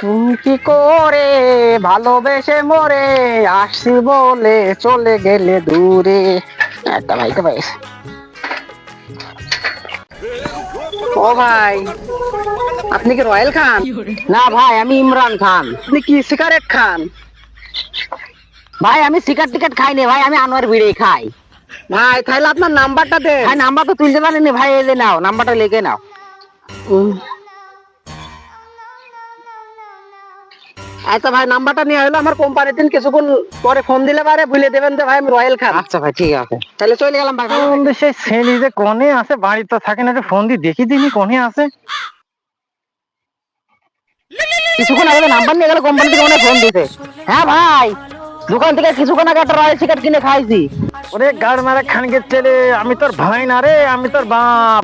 তুমি কি করে ভালোবেসে মরে আসছি বলে চলে গেলে দূরে। একটা ভাইকে ভাই, ও ভাই, আপনি কি রয়েল খান? না ভাই, আমি ইমরান খান। আপনি কি সিগারেট খান? ভাই আমি সিগারেট টিকেট খাই না ভাই, আমি আনোয়ার বিড়ি খাই। ভাই তাহলে আপনার নাম্বারটা দেন। ভাই নাম্বার তো তুলতে পারেনি ভাই, এই যে নাও নাম্বারটা লিখে নাও। আচ্ছা ভাই, নাম্বারটা নিয়ে হলো আমার কোম্পানির দিন কিছুক্ষণ পরে ফোন দিলে পারে বলে দেবেন যে ভাই আমি রয়েল খান। আচ্ছা ভাই ঠিক আছে, তাহলে চলে গেলাম ভাই। সেই ছেলে যে কোনে আছে, বাড়ি তো থাকে না, ফোন দিয়ে দেখি দিনি কোনে আছে। কিছুক্ষণ আগে নাম্বার নিয়ে গেল কোম্পানি থেকে, মনে ফোন দিতে। হ্যাঁ ভাই, দোকান থেকে কিছুক্ষণ আগে একটা রয়েল চিকেন কিনে খাইছি। ওরে গাড় মারা খানকে ছেলে, আমি তোর ভাই না রে, আমি তোর বাপ।